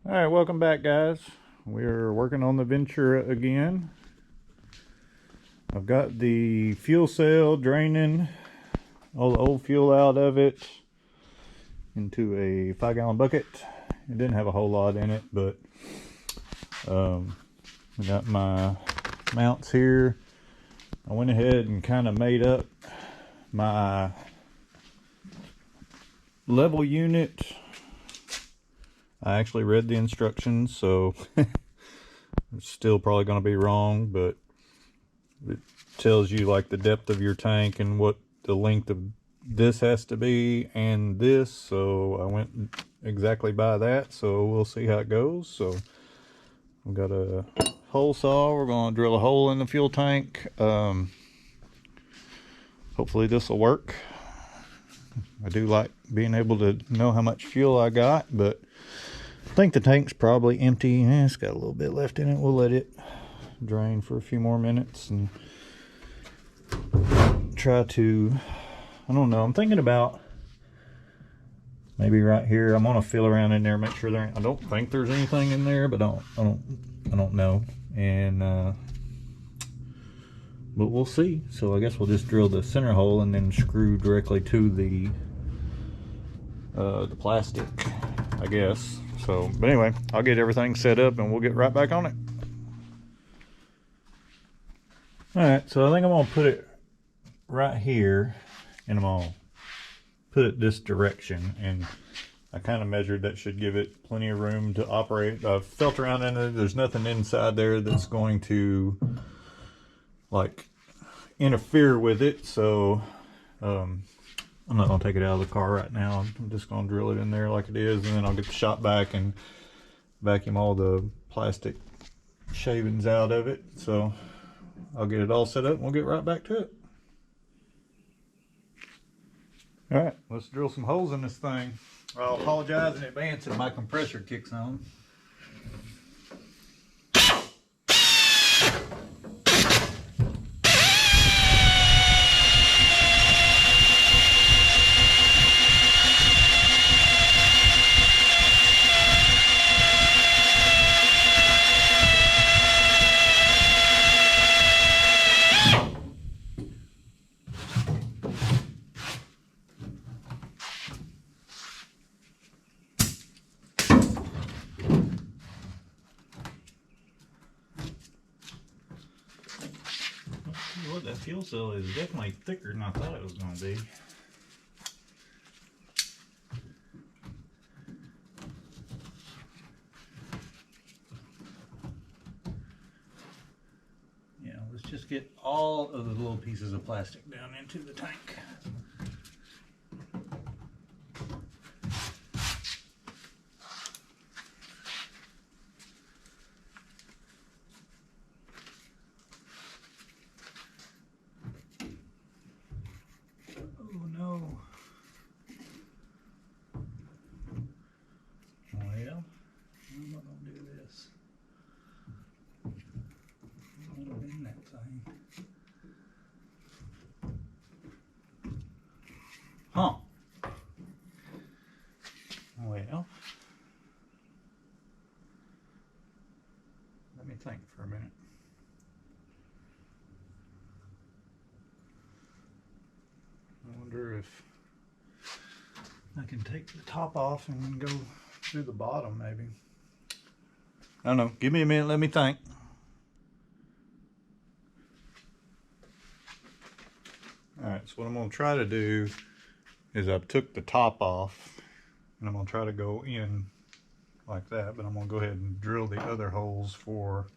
All right, welcome back, guys. We're working on the Ventura again. I've got the fuel cell draining all the old fuel out of it into a 5-gallon bucket. It didn't have a whole lot in it, but I got my mounts here. I went ahead and kind of made up my level unit. I actually read the instructions, so it's still probably going to be wrong, but it tells you like the depth of your tank and what the length of this has to be and this, so I went exactly by that. So we'll see how it goes. So we've got a hole saw. We're going to drill a hole in the fuel tank. Hopefully this will work. I do like being able to know how much fuel I got, but I think the tank's probably empty. It's got a little bit left in it. We'll let it drain for a few more minutes and try to, I don't know, I'm thinking about maybe right here. I'm gonna feel around in there, make sure there ain't, I don't think there's anything in there, but I don't know. And but we'll see. So I guess we'll just drill the center hole and then screw directly to the plastic, I guess. So, but anyway, I'll get everything set up and we'll get right back on it. All right, so I think I'm gonna put it right here and I'm gonna put it this direction, and I kind of measured that should give it plenty of room to operate. I've felt around in it. There's nothing inside there that's going to like interfere with it. So I'm not gonna take it out of the car right now. I'm just gonna drill it in there like it is, and then I'll get the shop vac and vacuum all the plastic shavings out of it. So I'll get it all set up and we'll get right back to it. All right, let's drill some holes in this thing. I'll apologize in advance if my compressor kicks on. What, that fuel cell is definitely thicker than I thought it was going to be. Yeah, let's just get all of the little pieces of plastic down into the tank. Oh no. Well, I'm not going to do this. I'm going to bend that thing. Huh. Well, let me think for a minute. I wonder if I can take the top off and go through the bottom, maybe. I don't know. Give me a minute. Let me think. All right. So what I'm going to try to do is I've took the top off, and I'm going to try to go in like that, but I'm going to go ahead and drill the other holes for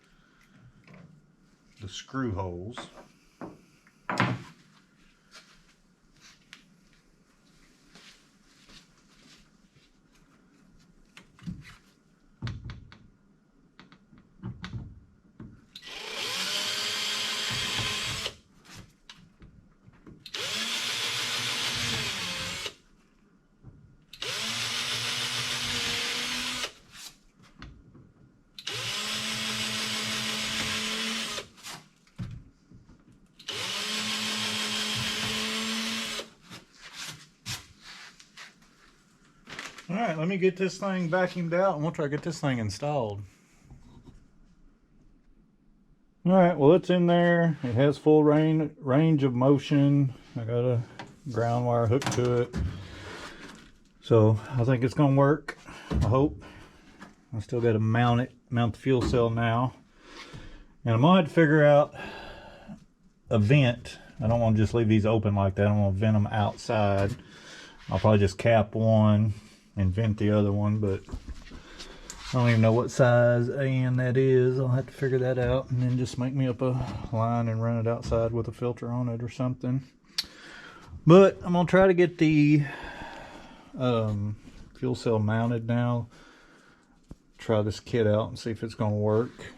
the screw holes. All right, let me get this thing vacuumed out and we'll try to get this thing installed. All right, well, it's in there. It has full range of motion. I got a ground wire hooked to it. So I think it's gonna work, I hope. I still got to mount the fuel cell now. And I'm gonna have to figure out a vent. I don't want to just leave these open like that. I want to vent them outside. I'll probably just cap one and vent the other one, but I don't even know what size AN that is. I'll have to figure that out and then just make me up a line and run it outside with a filter on it or something. But I'm gonna try to get the fuel cell mounted now. Try this kit out and see if it's gonna work.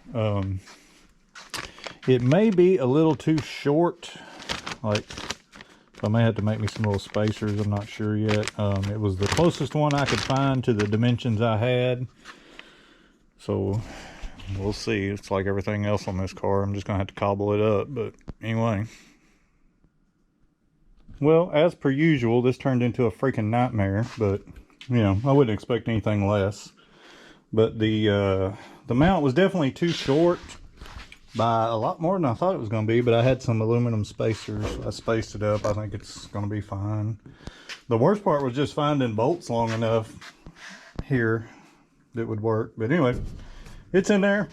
It may be a little too short. Like, I may have to make me some little spacers. I'm not sure yet. It was the closest one I could find to the dimensions I had. So we'll see. It's like everything else on this car. I'm just gonna have to cobble it up. But anyway. Well, as per usual, this turned into a freaking nightmare. But, you know, I wouldn't expect anything less. But the mount was definitely too short by a lot more than I thought it was going to be, but I had some aluminum spacers. I spaced it up. I think it's going to be fine. The worst part was just finding bolts long enough here that would work. But anyway, it's in there.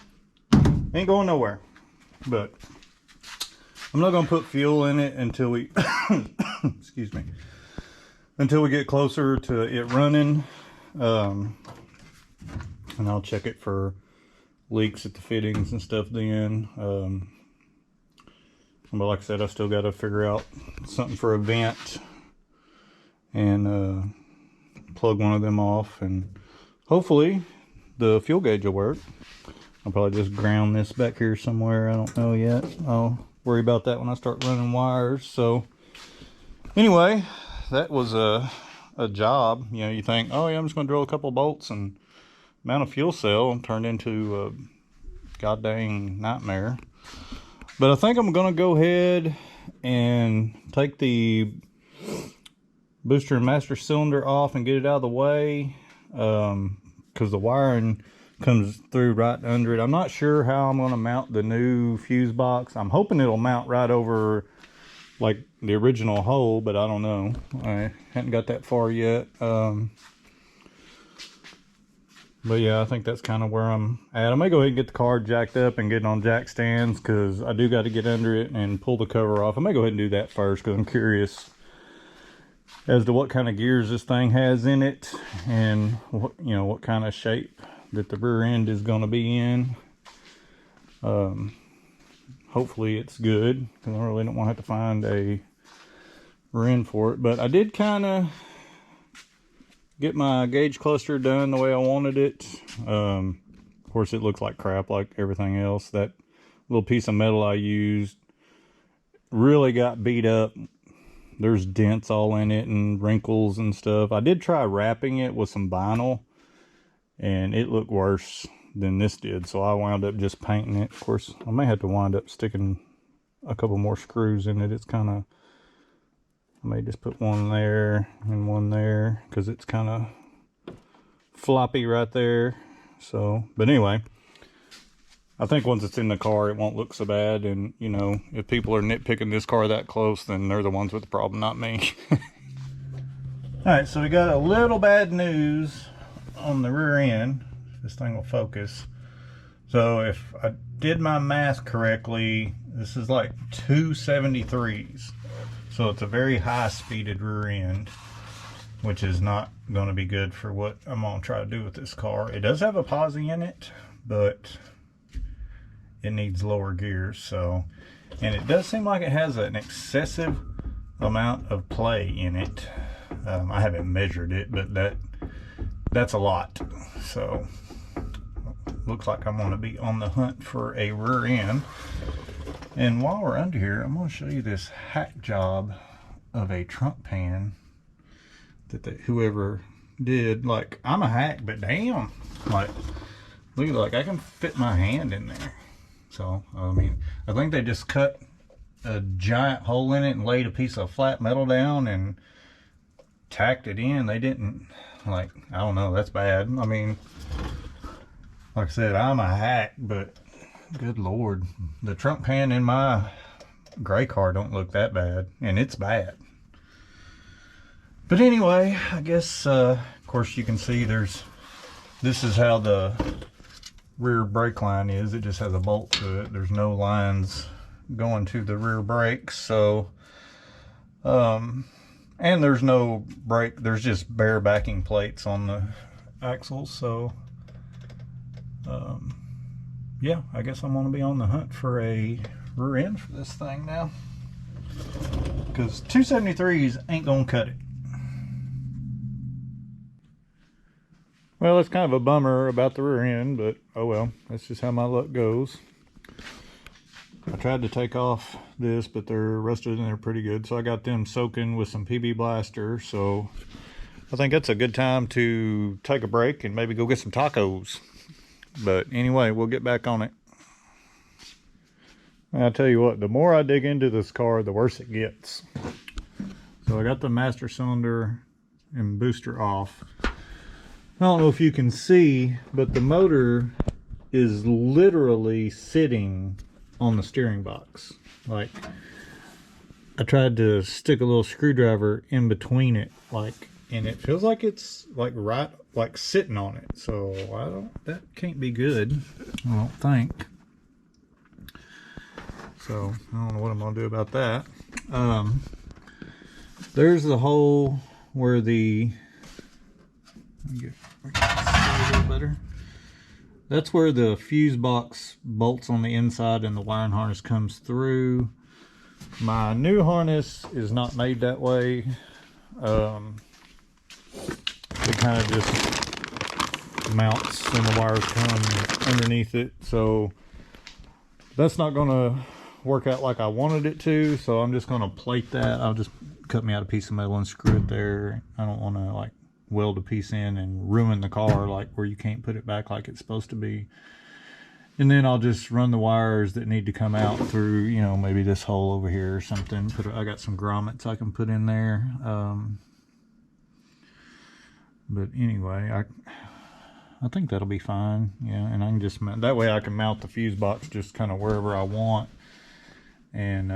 Ain't going nowhere. But I'm not going to put fuel in it until we excuse me, until we get closer to it running. And I'll check it for leaks at the fittings and stuff then. But like I said, I still got to figure out something for a vent and plug one of them off, and hopefully the fuel gauge will work. I'll probably just ground this back here somewhere. I don't know yet. I'll worry about that when I start running wires. So anyway, that was a job. You know, you think, oh yeah, I'm just going to drill a couple bolts and mount a fuel cell, turned into a god dang nightmare. But I think I'm gonna go ahead and take the booster and master cylinder off and get it out of the way, because the wiring comes through right under it. I'm not sure how I'm gonna mount the new fuse box. I'm hoping it'll mount right over like the original hole, but I don't know. I haven't got that far yet. But yeah, I think that's kind of where I'm at. I may go ahead and get the car jacked up and get it on jack stands, because I do got to get under it and pull the cover off. I may go ahead and do that first, because I'm curious as to what kind of gears this thing has in it, and what, you know, what kind of shape that the rear end is going to be in. Hopefully it's good, because I really don't want to have to find a rear end for it. But I did kind of get my gauge cluster done the way I wanted it. Of course, it looks like crap like everything else. That little piece of metal I used really got beat up. There's dents all in it and wrinkles and stuff. I did try wrapping it with some vinyl, and it looked worse than this did, so I wound up just painting it. Of course, I may have to wind up sticking a couple more screws in it. It's kind of, I may just put one there and one there, because it's kind of floppy right there. So, but anyway, I think once it's in the car, it won't look so bad. And, you know, if people are nitpicking this car that close, then they're the ones with the problem, not me. All right, so we got a little bad news on the rear end. This thing will focus. So if I did my math correctly, this is like 273s. So it's a very high-speeded rear end, which is not going to be good for what I'm going to try to do with this car. It does have a posi in it, but it needs lower gears. So, and it does seem like it has an excessive amount of play in it. I haven't measured it, but that's a lot. So looks like I'm going to be on the hunt for a rear end. And while we're under here, I'm going to show you this hack job of a trunk pan that whoever did. Like, I'm a hack, but damn, like, look at, like, I can fit my hand in there. So, I mean, I think they just cut a giant hole in it and laid a piece of flat metal down and tacked it in. They didn't Like, I don't know, that's bad. I mean, like I said, I'm a hack, but good Lord, the trunk pan in my gray car don't look that bad, and it's bad. But anyway, I guess, of course you can see this is how the rear brake line is. It just has a bolt to it. There's no lines going to the rear brakes, so, and there's no brake, there's just bare backing plates on the axles, so, yeah, I guess I'm gonna be on the hunt for a rear end for this thing now, because 273s ain't gonna cut it. Well, it's kind of a bummer about the rear end, but oh well, that's just how my luck goes. I tried to take off this, but they're rusted and they're pretty good, so I got them soaking with some PB Blaster, so I think that's a good time to take a break and maybe go get some tacos. But anyway, we'll get back on it. I'll tell you what, the more I dig into this car, the worse it gets. So I got the master cylinder and booster off. I don't know if you can see, but the motor is literally sitting on the steering box. Like, I tried to stick a little screwdriver in between it, like, and it feels like it's like right, like sitting on it. So that can't be good, I don't think. So I don't know what I'm gonna do about that. There's the hole where the, let me get a little better. That's where the fuse box bolts on the inside and the wiring harness comes through. My new harness is not made that way. It kind of just mounts and the wires come underneath it. So that's not gonna work out like I wanted it to. So I'm just gonna plate that. I'll just cut me out a piece of metal and screw it there. I don't wanna like weld a piece in and ruin the car, like where you can't put it back like it's supposed to be. And then I'll just run the wires that need to come out through, you know, maybe this hole over here or something. I got some grommets I can put in there. But anyway, I think that'll be fine. Yeah, and I can just mount, that way I can mount the fuse box just kind of wherever I want. And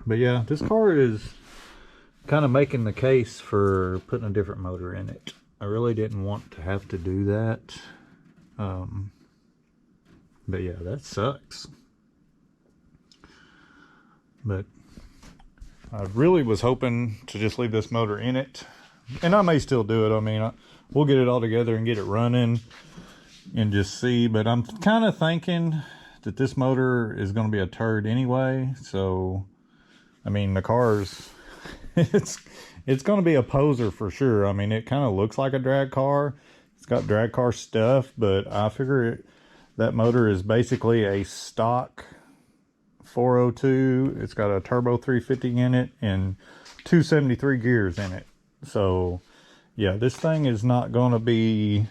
but yeah, this car is kind of making the case for putting a different motor in it. I really didn't want to have to do that. But yeah, that sucks. But I really was hoping to just leave this motor in it, and I may still do it. I mean, we'll get it all together and get it running and just see, but I'm kind of thinking that this motor is going to be a turd anyway. So I mean, the car's it's going to be a poser for sure. I mean, it kind of looks like a drag car. It's got drag car stuff, but I figure that motor is basically a stock 402. It's got a turbo 350 in it and 273 gears in it. So yeah, this thing is not going to be,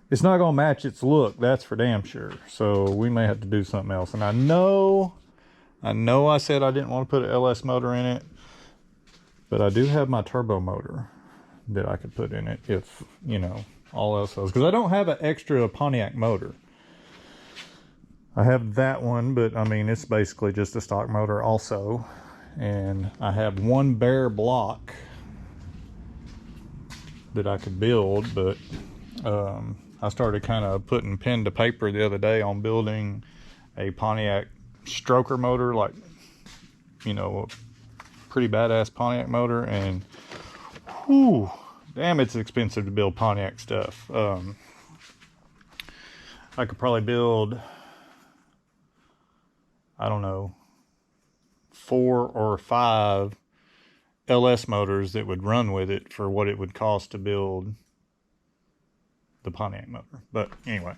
it's not going to match its look, that's for damn sure. So we may have to do something else. And I know I said I didn't want to put an LS motor in it, but I do have my turbo motor that I could put in it if, you know, all else goes. Because I don't have an extra Pontiac motor. I have that one, but I mean, it's basically just a stock motor also. And I have one bare block that I could build, but I started kind of putting pen to paper the other day on building a Pontiac stroker motor, like, you know, a pretty badass Pontiac motor, and whew, damn, it's expensive to build Pontiac stuff. I could probably build, I don't know, 4 or 5 LS motors that would run with it for what it would cost to build the Pontiac motor. But anyway,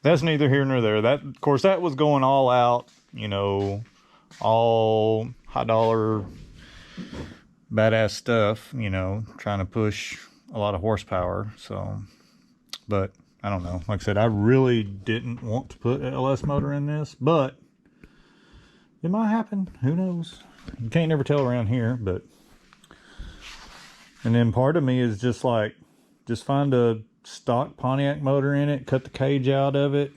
that's neither here nor there. That, of course, that was going all out, you know, all high dollar badass stuff, you know, trying to push a lot of horsepower. So, but I don't know. Like I said, I really didn't want to put an LS motor in this, but it might happen. Who knows? You can't never tell around here. But And then part of me is just like, just find a stock Pontiac motor in it, cut the cage out of it,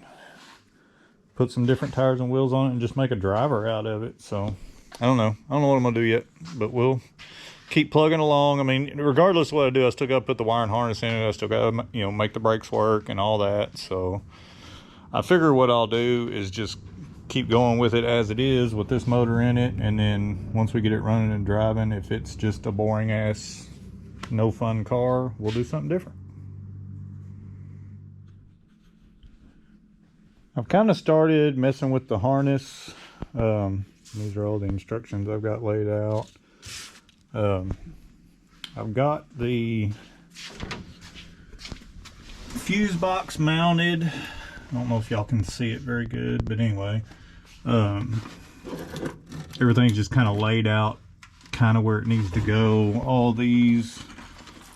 put some different tires and wheels on it, and just make a driver out of it. So I don't know what I'm gonna do yet, but we'll keep plugging along. I mean, regardless of what I do, I still gotta put the wire and harness in it. I still gotta, you know, make the brakes work and all that. So I figure what I'll do is just keep going with it as it is with this motor in it, and then once we get it running and driving, if it's just a boring ass no fun car, we'll do something different. I've kind of started messing with the harness. These are all the instructions I've got laid out. I've got the fuse box mounted. I don't know if y'all can see it very good, but anyway, everything's just kind of laid out kind of where it needs to go. All these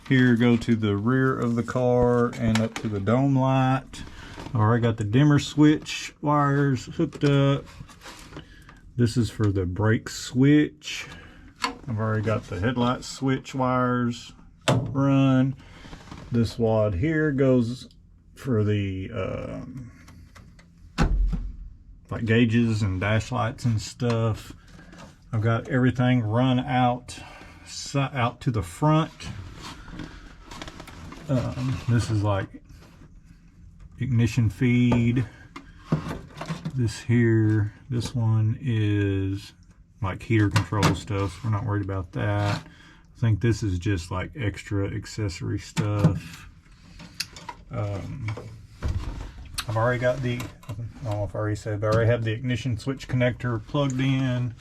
here go to the rear of the car and up to the dome light. I've already got the dimmer switch wires hooked up. This is for the brake switch. I've already got the headlight switch wires run. This wad here goes for the like gauges and dash lights and stuff. I've got everything run out to the front. This is like ignition feed. This one is like heater control stuff, so we're not worried about that. I think this is just like extra accessory stuff. I've already got the, I don't know if I already said, but I already have the ignition switch connector plugged in.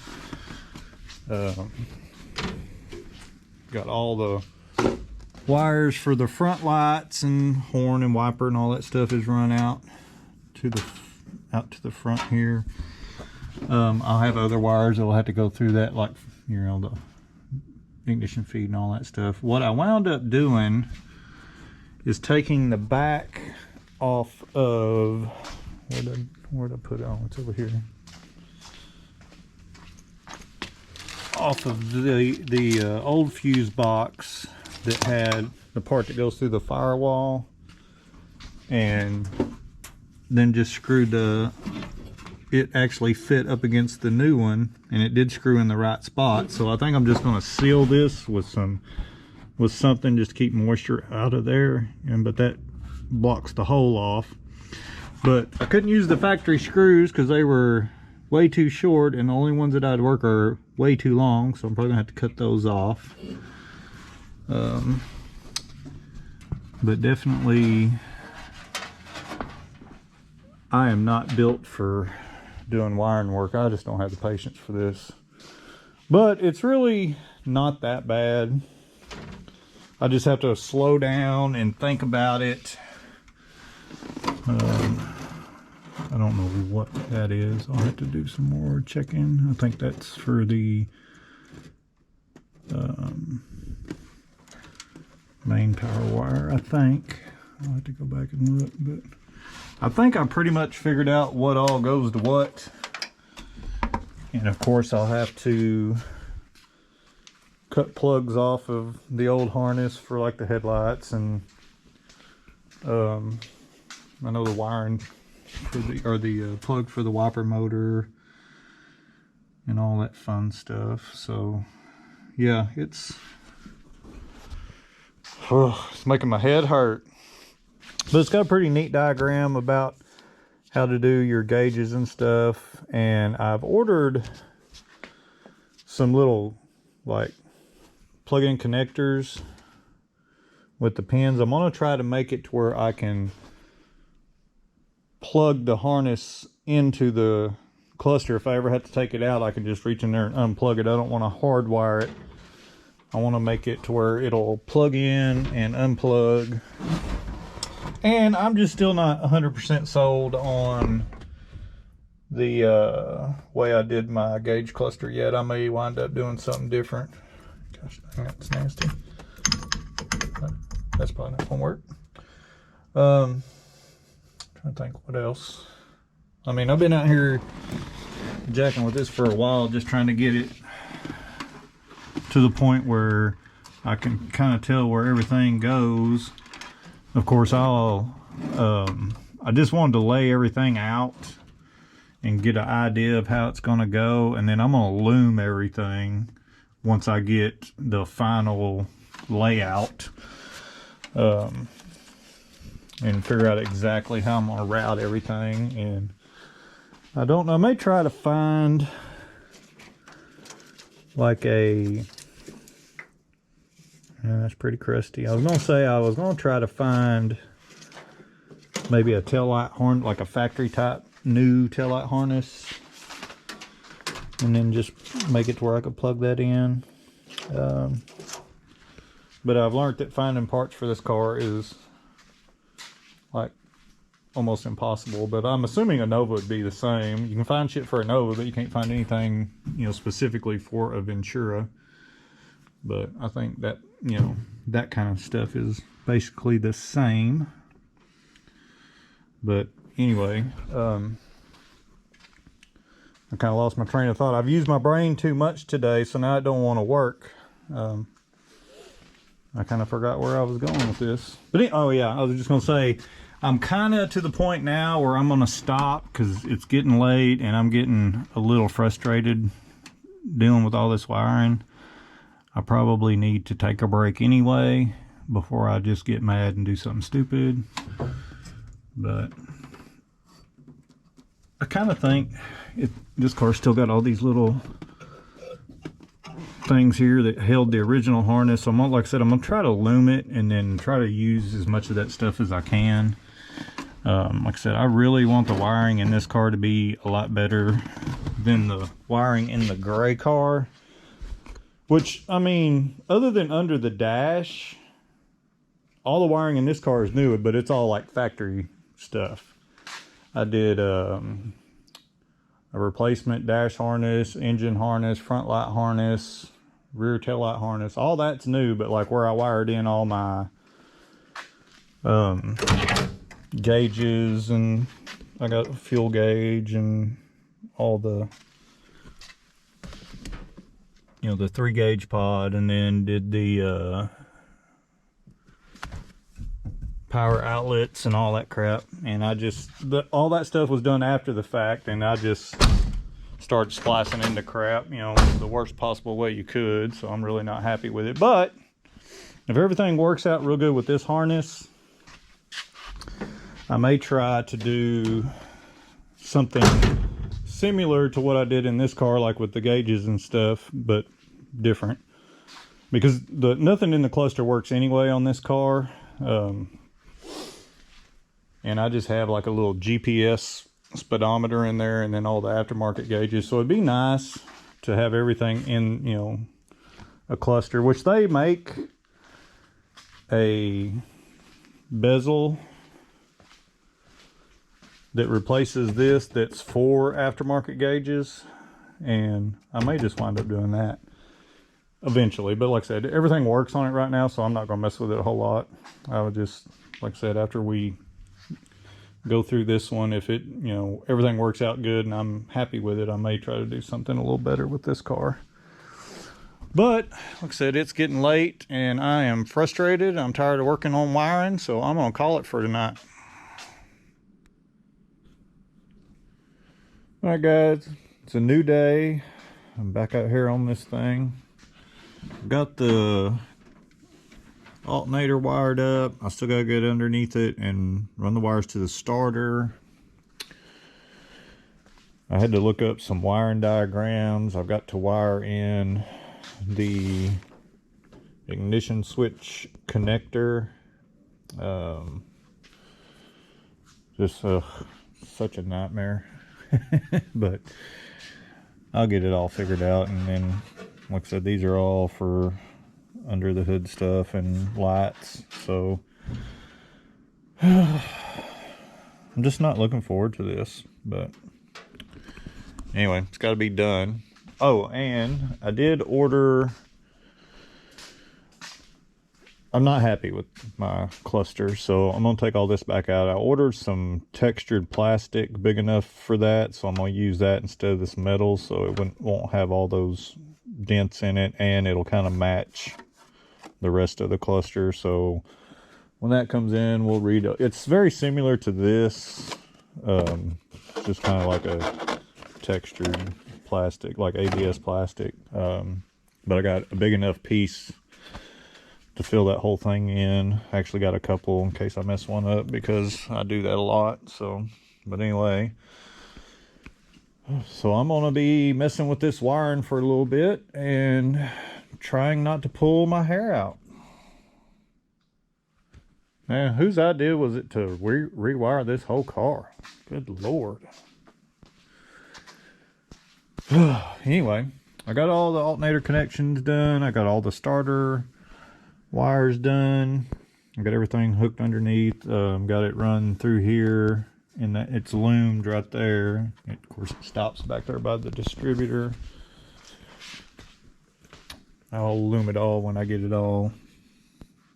Got all the wires for the front lights and horn and wiper and all that stuff is run out to the front here. I'll have other wires that'll have to go through that, like, you know, the ignition feed and all that stuff. What I wound up doing is taking the back off of, where did I put it on? It's over here. Off of the old fuse box that had the part that goes through the firewall, and then just screwed it actually fit up against the new one, and it did screw in the right spot. So I think I'm just going to seal this with something just to keep moisture out of there, but that blocks the hole off. But I couldn't use the factory screws because they were way too short, and the only ones that I'd work are way too long, so I'm probably gonna have to cut those off. But definitely I am not built for doing wiring work. I just don't have the patience for this. But it's really not that bad. I just have to slow down and think about it. I don't know what that is. I'll have to do some more checking. I think that's for the main power wire, I think. I'll have to go back and look, but I think I pretty much figured out what all goes to what. And of course I'll have to cut plugs off of the old harness for like the headlights, and I know the wiring for the plug for the wiper motor and all that fun stuff. So yeah, it's making my head hurt. But it's got a pretty neat diagram about how to do your gauges and stuff, and I've ordered some little like plug-in connectors with the pins. I'm going to try to make it to where I can plug the harness into the cluster. If I ever have to take it out, I can just reach in there and unplug it. I don't want to hardwire it. I want to make it to where it'll plug in and unplug. And I'm just still not 100% sold on the way I did my gauge cluster yet. I may wind up doing something different. Gosh, that's nasty. That's probably not gonna work. Trying to think what else. I mean, I've been out here jacking with this for a while, just trying to get it to the point where I can kind of tell where everything goes. Of course, I just wanted to lay everything out and get an idea of how it's going to go, and then I'm going to loom everything once I get the final layout, and figure out exactly how I'm going to route everything. And I don't know, I may try to find like a, that's pretty crusty. I was going to say I was going to try to find maybe a taillight horn, like a factory type new taillight harness, and then just make it to where I could plug that in. But I've learned that finding parts for this car is like almost impossible. But I'm assuming a Nova would be the same. You can find shit for a Nova, but you can't find anything, you know, specifically for a Ventura. But I think that, you know, that kind of stuff is basically the same. But anyway, I kind of lost my train of thought. I've used my brain too much today, so now it don't want to work. I kind of forgot where I was going with this. But oh yeah, I was just going to say, I'm kind of to the point now where I'm going to stop because it's getting late and I'm getting a little frustrated dealing with all this wiring. I probably need to take a break anyway before I just get mad and do something stupid. But I kind of think this car's still got all these little things here that held the original harness. So I'm gonna, like I said, I'm gonna try to loom it and then try to use as much of that stuff as I can. Like I said, I really want the wiring in this car to be a lot better than the wiring in the gray car. Which, I mean, other than under the dash, all the wiring in this car is new, but it's all like factory stuff. I did a replacement dash harness, engine harness, front light harness, rear tail light harness. All that's new, but like where I wired in all my gauges, and I got a fuel gauge and all the, you know, the 3-gauge pod, and then did the power outlets and all that crap. And I just, all that stuff was done after the fact, and I just started splicing into crap, you know, the worst possible way you could. So I'm really not happy with it. But if everything works out real good with this harness, I may try to do something similar to what I did in this car, like with the gauges and stuff, but different, because nothing in the cluster works anyway on this car. And I just have like a little GPS speedometer in there, and then all the aftermarket gauges. So it'd be nice to have everything in, you know, a cluster, which they make a bezel that replaces this, that's for aftermarket gauges, and I may just wind up doing that eventually. But like I said, everything works on it right now, so I'm not gonna mess with it a whole lot. I would just, like I said, after we go through this one, if it, you know, everything works out good and I'm happy with it, I may try to do something a little better with this car. But like I said, it's getting late and I am frustrated. I'm tired of working on wiring, so I'm gonna call it for tonight. All right, guys, it's a new day. I'm back out here on this thing. Got the alternator wired up. I still gotta get underneath it and run the wires to the starter. I had to look up some wiring diagrams. I've got to wire in the ignition switch connector. Just such a nightmare. But I'll get it all figured out. And then, like I said, these are all for under the hood stuff and lights. So I'm just not looking forward to this, but anyway, it's got to be done. Oh, and I did order, I'm not happy with my cluster, so I'm gonna take all this back out. I ordered some textured plastic big enough for that, so I'm gonna use that instead of this metal, so it won't have all those dents in it, and it'll kind of match the rest of the cluster. So when that comes in, we'll read it. It's very similar to this, just kind of like a textured plastic, like ABS plastic, but I got a big enough piece to fill that whole thing in. I actually got a couple in case I mess one up, because I do that a lot. So, but anyway, so I'm gonna be messing with this wiring for a little bit and trying not to pull my hair out. Man, whose idea was it to rewire this whole car? Good Lord. Anyway, I got all the alternator connections done. I got all the starter wires done. I got everything hooked underneath. Got it run through here, and that it's loomed right there. Of course, it stops back there by the distributor. I'll loom it all when I get it all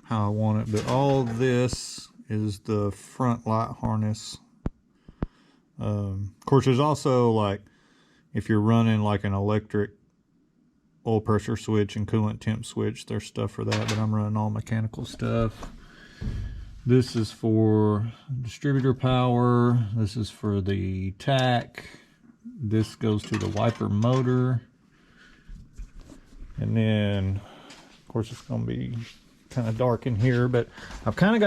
how I want it. But all this is the front light harness. Of course, there's also, like, if you're running like an electric oil pressure switch and coolant temp switch, there's stuff for that, but I'm running all mechanical stuff. This is for distributor power. This is for the tach. This goes to the wiper motor. And then, of course, it's going to be kind of dark in here, but I've kind of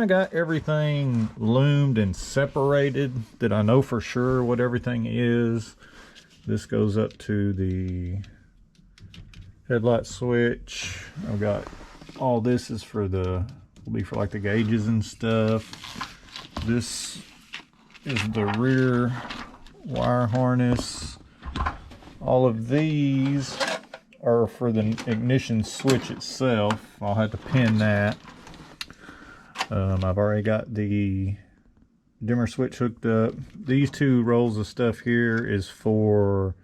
got everything loomed and separated that I know for sure what everything is. This goes up to the headlight switch. I've got all this is for will be for like the gauges and stuff. This is the rear wire harness. All of these are for the ignition switch itself. I'll have to pin that. I've already got the dimmer switch hooked up. These two rolls of stuff here is for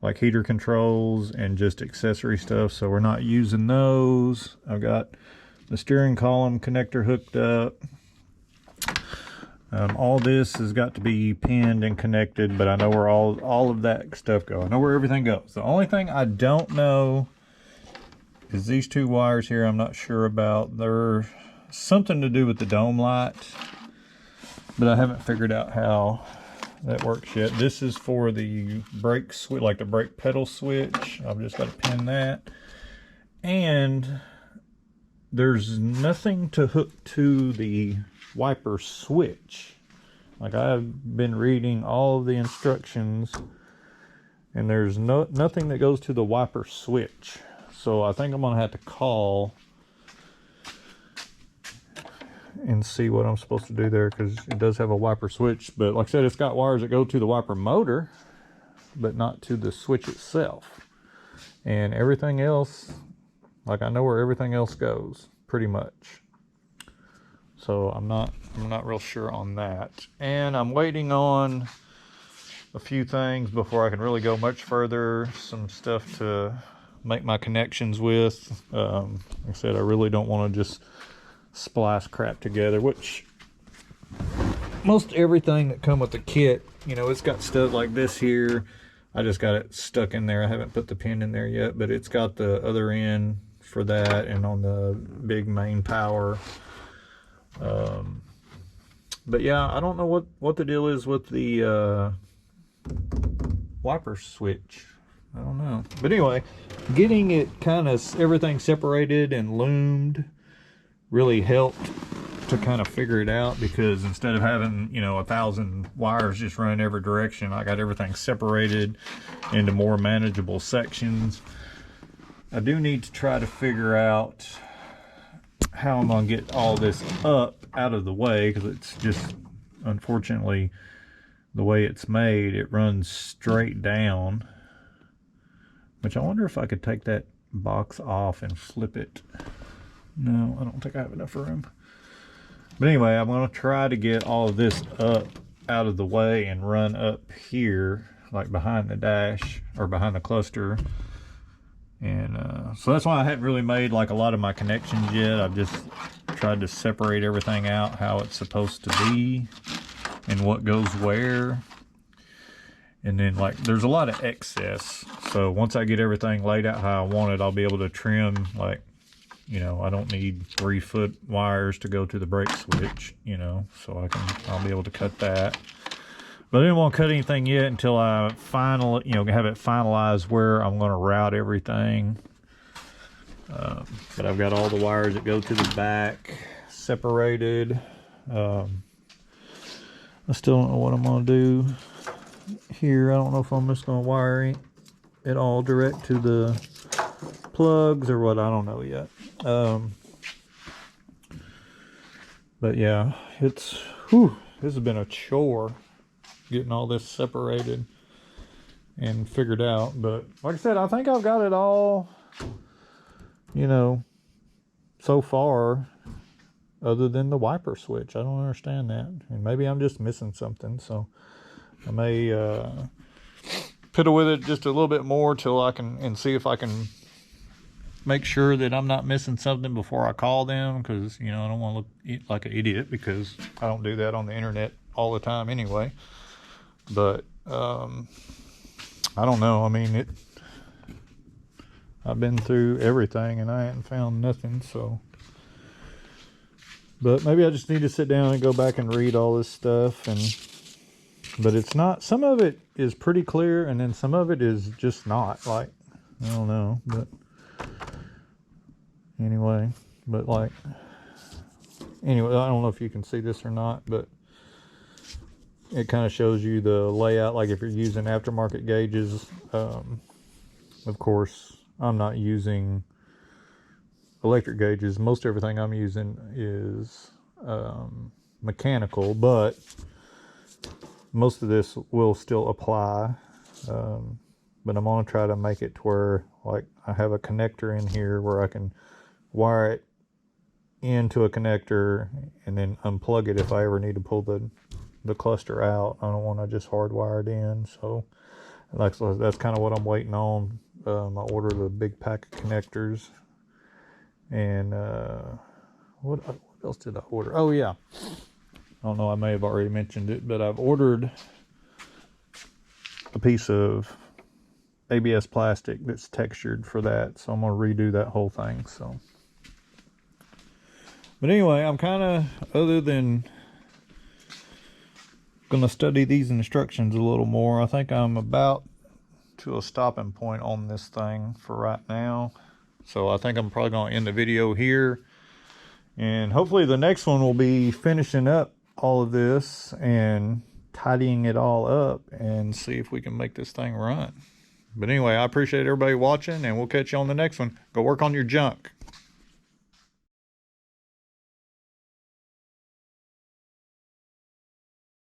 like heater controls and just accessory stuff, so we're not using those. I've got the steering column connector hooked up. All this has got to be pinned and connected, but I know where all of that stuff goes. I know where everything goes. The only thing I don't know is these two wires here. I'm not sure about. They're something to do with the dome light, but I haven't figured out how that works yet. This is for the brake switch, like the brake pedal switch. I've just got to pin that. And there's nothing to hook to the wiper switch. Like, I've been reading all of the instructions, and there's nothing that goes to the wiper switch. So I think I'm gonna have to call and see what I'm supposed to do there, because it does have a wiper switch, but like I said, it's got wires that go to the wiper motor but not to the switch itself. And everything else, like, I know where everything else goes pretty much. So I'm not real sure on that. And I'm waiting on a few things before I can really go much further. Some stuff to make my connections with. Like I said, I really don't want to just splice crap together, which most everything that come with the kit, you know, it's got stuff like this here. I just got it stuck in there. I haven't put the pin in there yet, but it's got the other end for that, and on the big main power. But yeah, I don't know what the deal is with the wiper switch. I don't know. But anyway, getting it kind of everything separated and loomed really helped to kind of figure it out, because instead of having, you know, 1,000 wires just running every direction, I got everything separated into more manageable sections. I do need to try to figure out how I'm gonna get all this up out of the way, because it's just, unfortunately, the way it's made, it runs straight down. Which I wonder if I could take that box off and flip it. No, I don't think I have enough room. But anyway, I'm going to try to get all of this up out of the way and run up here, like behind the dash or behind the cluster. And so that's why I haven't really made like a lot of my connections yet. I've just tried to separate everything out how it's supposed to be and what goes where. And then, like, there's a lot of excess. So once I get everything laid out how I want it, I'll be able to trim, like, you know, I don't need 3-foot wires to go to the brake switch, you know, so I'll be able to cut that. But I didn't want to cut anything yet until I have it finalized where I'm going to route everything. But I've got all the wires that go to the back separated. I still don't know what I'm going to do here. I don't know if I'm just going to wire it all direct to the plugs or what. I don't know yet. But yeah, this has been a chore getting all this separated and figured out. But like I said, I think I've got it all, you know, so far, other than the wiper switch. I don't understand that, and maybe I'm just missing something, so I may fiddle with it just a little bit more till I can, and see if I can make sure that I'm not missing something before I call them, because, you know, I don't want to look like an idiot, because I don't do that on the internet all the time anyway. But I don't know. I mean, I've been through everything and I haven't found nothing, so. But maybe I just need to sit down and go back and read all this stuff. But it's not, some of it is pretty clear, and then some of it is just not. Like, I don't know, but anyway, I don't know if you can see this or not, but it kind of shows you the layout, like if you're using aftermarket gauges. Of course, I'm not using electric gauges. Most everything I'm using is mechanical, but most of this will still apply. But I'm going to try to make it to where, like, I have a connector in here where I can wire it into a connector and then unplug it if I ever need to pull the cluster out. I don't want to just hardwire it in. So that's kind of what I'm waiting on. I ordered a big pack of connectors, and what else did I order? Oh yeah, I don't know, I may have already mentioned it, but I've ordered a piece of ABS plastic that's textured for that, so I'm going to redo that whole thing. So, but anyway, I'm kind of, other than going to study these instructions a little more, I think I'm about to a stopping point on this thing for right now. So I think I'm probably going to end the video here, and hopefully the next one will be finishing up all of this and tidying it all up and see if we can make this thing run. But anyway, I appreciate everybody watching, and we'll catch you on the next one. Go work on your junk.